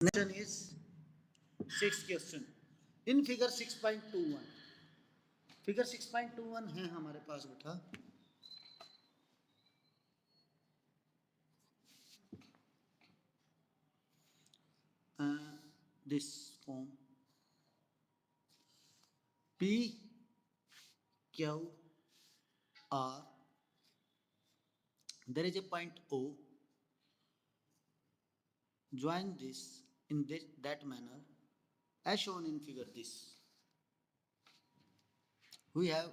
Question is sixth question. In figure 6.21, figure 6.21 है हमारे पास बेटा. This form P Q R, there is a point O, join this in that manner as shown in figure this. We have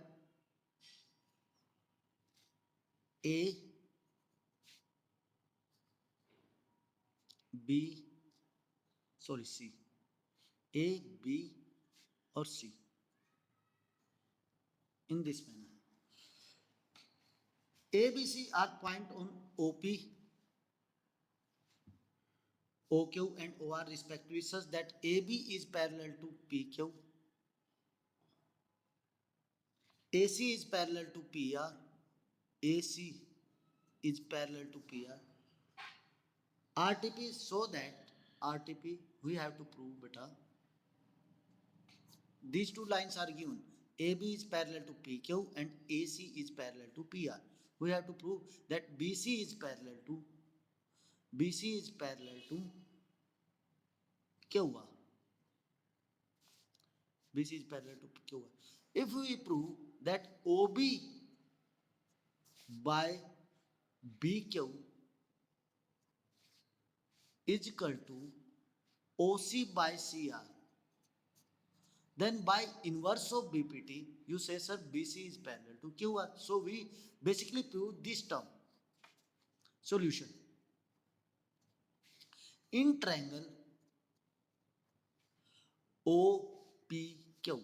A, B, sorry C, A, B or C in this manner. A, B, C are point on OP, OQ and OR respectively such that AB is parallel to PQ, AC is parallel to PR, AC is parallel to PR, RTP, so that RTP we have to prove beta. These two lines are given. AB is parallel to PQ and AC is parallel to PR. We have to prove that BC is parallel to QR. BC is parallel to QR. If we prove that OB by BQ is equal to OC by CR, then by inverse of BPT, you say, sir, BC is parallel to QR. So we basically prove this term. Solution. In triangle OPQ,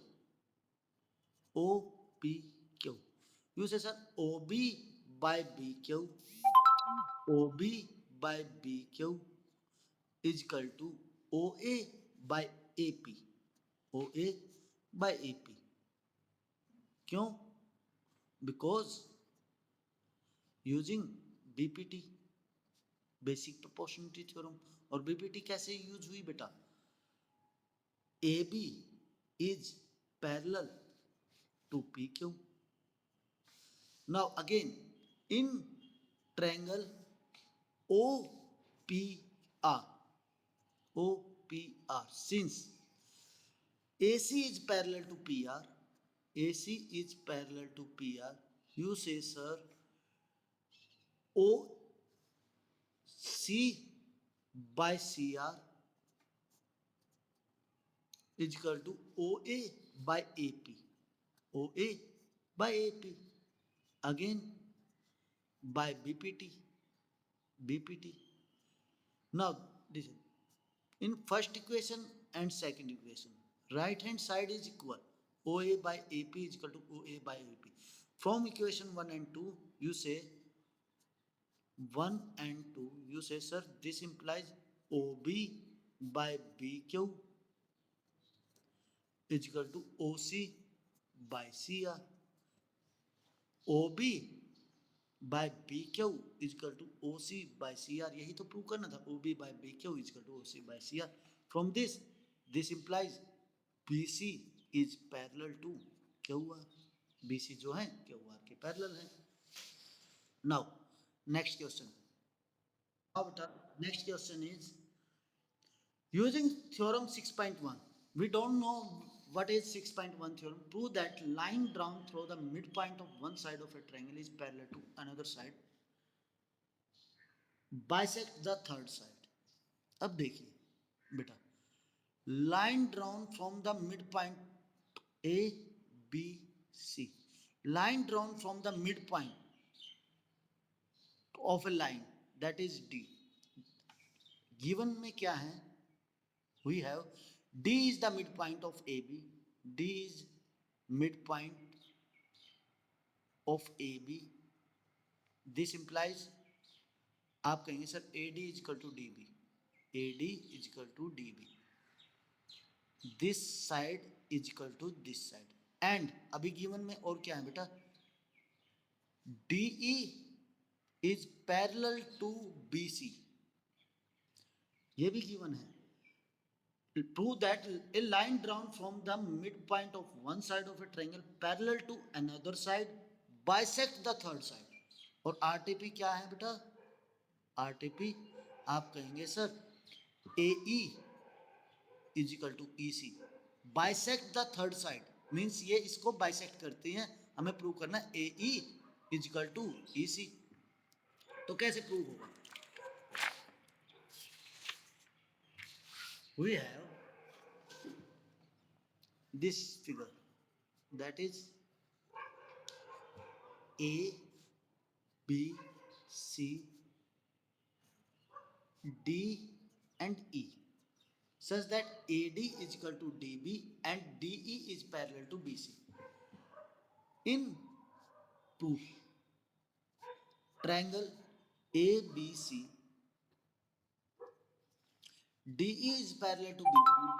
OPQ, you say, sir, OB by BQ, OB by BQ is equal to OA by AP, OA by AP. क्यों? Because using BPT, basic proportionality theorem, और BPT कैसे use हुई बेटा? AB is parallel to PQ. Now again, in triangle OPR, OPR, since AC is parallel to PR, AC is parallel to PR, you say, sir, OC by CR is equal to OA by AP, OA by AP, again by BPT, BPT. Now listen, in first equation and second equation, right hand side is equal, OA by AP is equal to OA by AP. From equation 1 and 2, you say 1 and 2, you say, sir, this implies OB by BQ is equal to OC by CR. OB by BQ is equal to OC by CR. यही तो prove करना था. OB by BQ is equal to OC by CR. From this implies BC is parallel to QR. BC जो है QR के parallel है. Now next question. Next question is using theorem 6.1. We don't know what is 6.1 theorem. Prove that line drawn through the midpoint of one side of a triangle is parallel to another side. Bisect the third side. अब देखिए बेटा, line drawn from the midpoint A, B, C. Line drawn from the midpoint of a line, that is D. Given में क्या है? We have D is the midpoint of AB. D is midpoint of AB. This implies आप कहेंगे sir AD is equal to DB. AD is equal to DB. This side is equal to this side. And अभी given में और क्या है बेटा? DE is parallel to BC. ये भी given है. Prove that a line drawn from the midpoint of one side of a triangle parallel to another side bisect the third side. और आरटीपी क्या है बेटा? आरटीपी आप कहेंगे sir A E is equal to E C, bisect the third side means ये इसको bisect करती हैं, हमें प्रूव करना है A E is equal to E C. तो कैसे प्रूव होगा? We have this figure, that is A B C D and E, such that AD is equal to DB and DE is parallel to BC. In proof, triangle ABC DE is parallel to BC.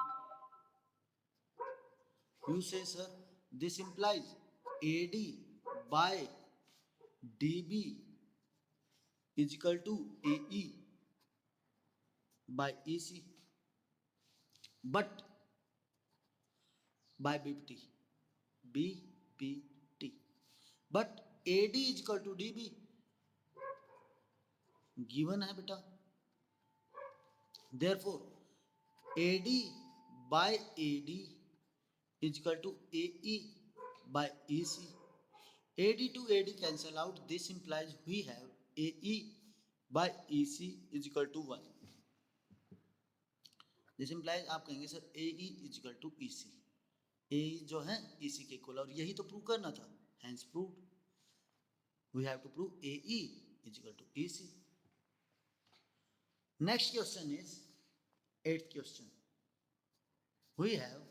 You say, sir, this implies AD by DB is equal to AE by EC, but by BPT. But AD is equal to DB given है बेटा, therefore AD by AD is equal to AE by EC. AD to AD cancel out. This implies we have AE by EC is equal to 1. This implies आप कहेंगे sir AE is equal to EC. AE जो है EC के equal, और यही तो prove करना था, hence proved. We have to prove AE is equal to EC. Next question is 8th question. We have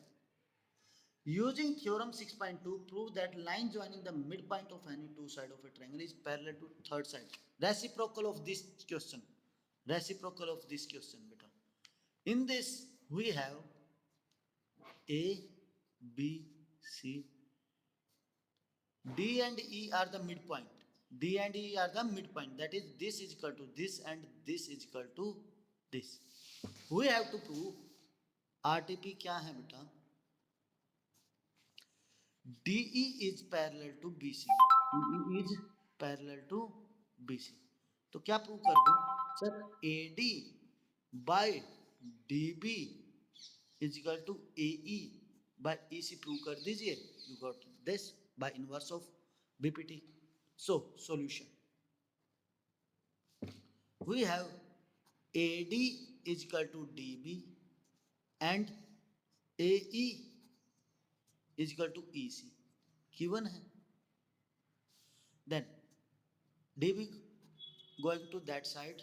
using theorem 6.2 prove that line joining the midpoint of any two sides of a triangle is parallel to third side. Reciprocal of this question. Reciprocal of this question beta. In this we have A, B, C, D and E are the midpoint. D and E are the midpoint. That is, this is equal to this and this is equal to this. We have to prove RTP क्या है बेटा? DE is parallel to BC. DE is parallel to BC. तो क्या prove कर दूं? Sir AD by DB is equal to AE by EC prove कर दीजिए. You got this by inverse of BPT. So solution. We have AD is equal to DB and AE is equal to EC given है. Then DB going to that side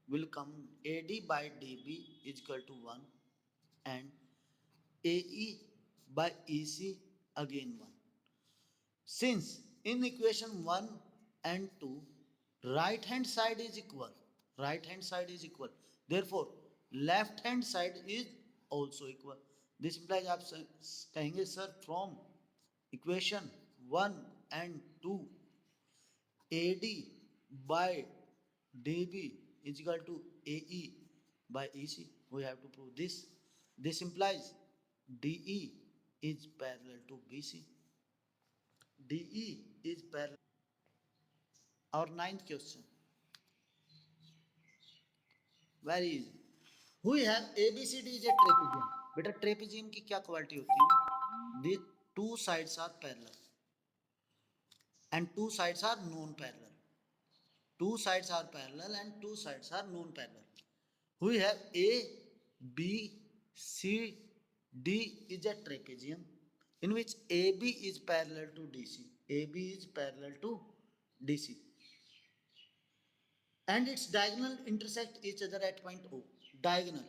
will come AD by DB is equal to 1 and AE by EC again 1. Since in equation 1 and 2 right hand side is equal, therefore left hand side is also equal. This implies आप कहेंगे sir from equation 1 and 2 AD by DB is equal to AE by EC. We have to prove this. This implies DE is parallel to BC. DE is parallel. Our 9th question. Very easy. We have ABCD is a trapezium. बेटा trapezium की क्या quality होती है? The two sides are parallel and two sides are non-parallel. Two sides are parallel and two sides are non-parallel. We have A, B, C, D is a trapezium in which AB is parallel to DC. AB is parallel to DC. And its diagonal intersect each other at point O. Diagonal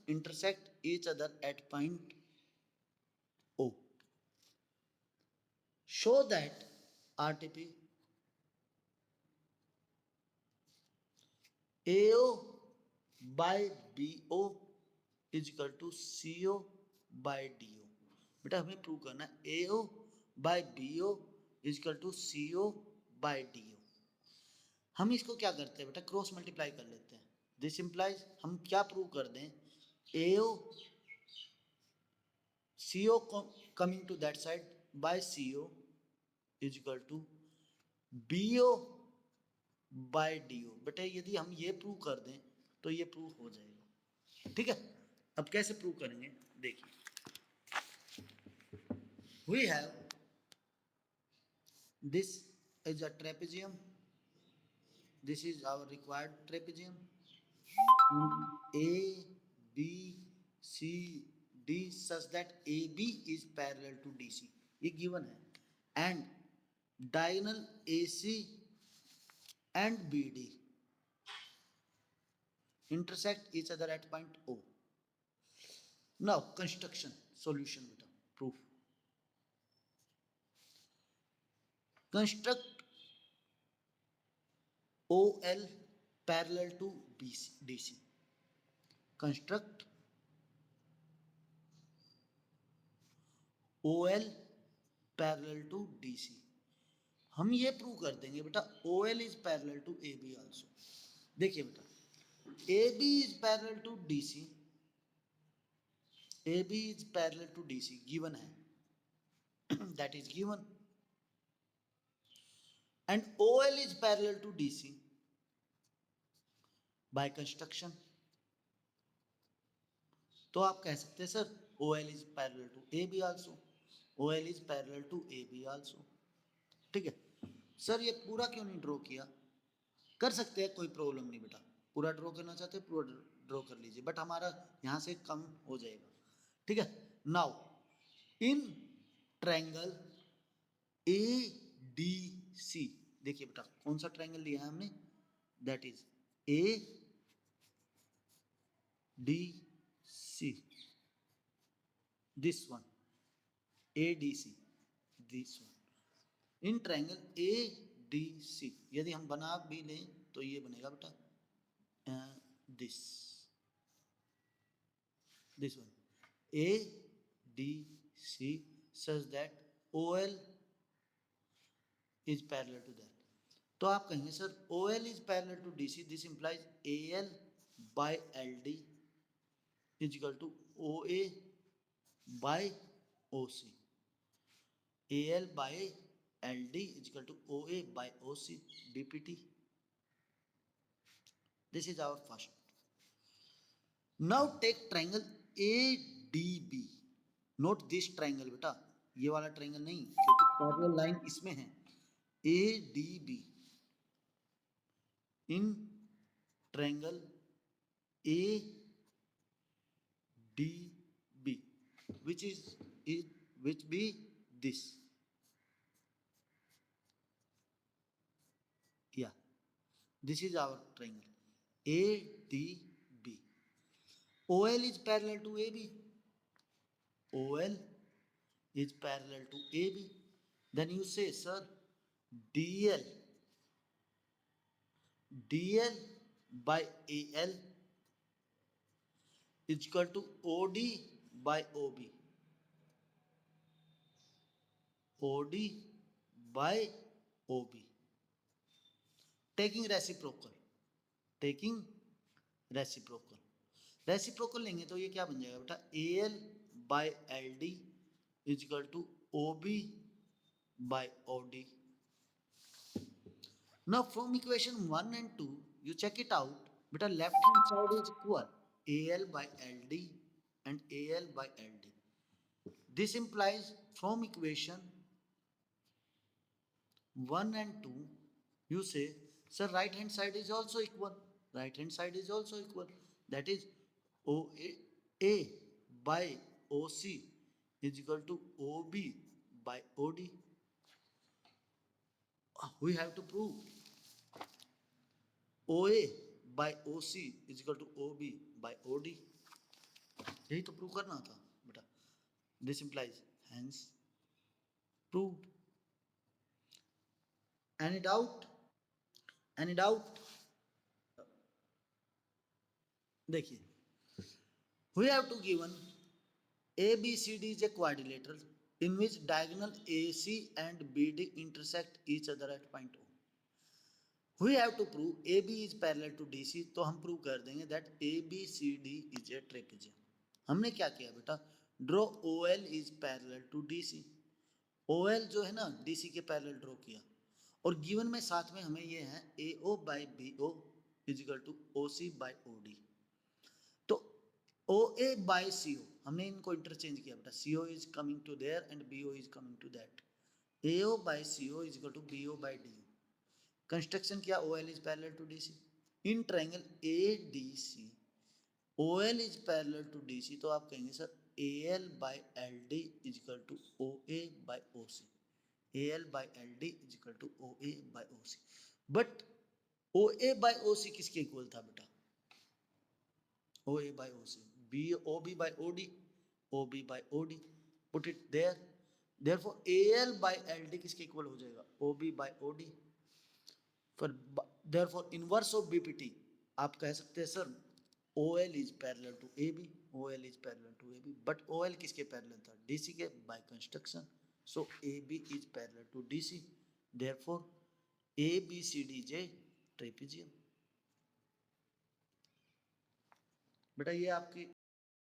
intersect each other at point O. Show that RTP AO by BO is equal to CO by DO. बेटा हमें prove करना है AO by BO is equal to CO by DO. हम इसको क्या करते हैं बेटा? क्रॉस मल्टीप्लाई कर लेते हैं. दिस इम्प्लाइज हम क्या प्रूव कर दें, AO CO coming to that side by CO is equal to BO by DO। बेटा यदि हम ये प्रूव कर दें तो ये प्रूव हो जाएगा, ठीक है। अब कैसे प्रूव करेंगे देखिए, we have this is a trapezium, this is our required trapezium, A B C D such that AB is parallel to DC, ये given है, and diagonal AC and BD intersect each other at point O। now construction solution beta proof, construct OL parallel to DC, construct OL parallel to DC। हम ये prove कर देंगे बेटा OL is parallel to AB also। देखिए बेटा AB is parallel to DC, AB is parallel to DC given है that is given, and OL is parallel to DC by construction। तो आप कह सकते हैं sir OL is parallel to AB also, OL is parallel to AB also, ठीक है। Sir ये पूरा क्यों नहीं ड्रॉ किया, कर सकते हैं कोई प्रॉब्लम नहीं बेटा, पूरा ड्रॉ करना चाहते हैं पूरा ड्रॉ कर लीजिए, बट हमारा यहाँ से कम हो जाएगा, ठीक है। नाउ इन ट्रायंगल ADC, देखिए बेटा कौन सा ट्रायंगल लिया है हमने, that is ADC, this one ADC, this one, in triangle ADC यदि हम बना भी लें तो ये बनेगा बेटा this one ADC such that OL is parallel to that। तो आप कहेंगे sir OL is parallel to DC, this implies AL by LD is equal to OA by OC, AL by LD is equal to OA by OC BPT। This is our first। now take triangle ADB, note this triangle बेटा, ये वाला triangle नहीं क्योंकि parallel line इसमें है, ADB in triangle ADB which be this, yeah, this is our triangle ADB, OL is parallel to AB, OL is parallel to AB, then you say sir DL by AL is equal to OD by OB, OD by OB, taking reciprocal, reciprocal लेंगे तो ये क्या बन जाएगा बेटा AL by LD is equal to OB by OD। now from equation 1 and 2 you check it out बेटा, left hand side is equal AL by LD and AL by LD, this implies from equation 1 and 2 you say sir right hand side is also equal, right hand side is also equal, that is OA by OC is equal to OB by OD। we have to prove OA by OC is equal to OB by OD, यही तो prove करना था बेटा, this implies hence proved। any doubt, any doubt, देखिए we have to given ABCD is a quadrilateral in which diagonal AC and BD intersect each other at point O। We have to prove A B is parallel to D C, तो हम prove कर देंगे that A B C D is a trapezium. हमने क्या किया बेटा, draw O L is parallel to D C, O L जो है ना डी सी के पैरेलल ड्रॉ किया, और गिवन में साथ में हमें ये है A O by B O equal to O C by O D. तो ओ ए बाई सी ओ हमने इनको इंटरचेंज किया बेटा, C O is coming to there and B O is coming to that, A O by C O equal to B O by D. Construction क्या, O L is parallel to D C. In triangle A D C O L is parallel to D C, तो आप कहेंगे sir A L by L D equal to O A by O C, A L by L D equal to O A by O C. But O A by O C किसके equal था बेटा, O A by O C, B O B by O D, O B by O D, put it there, therefore A L by L D किसके equal हो जाएगा, O B by O D. फिर therefore inverse of BPT आप कह सकते हैं sir OL is parallel to AB, OL is parallel to AB, but OL किसके parallel था, DC के, by construction, so AB is parallel to DC, therefore ABCD is a trapezium। बेटा ये आपकी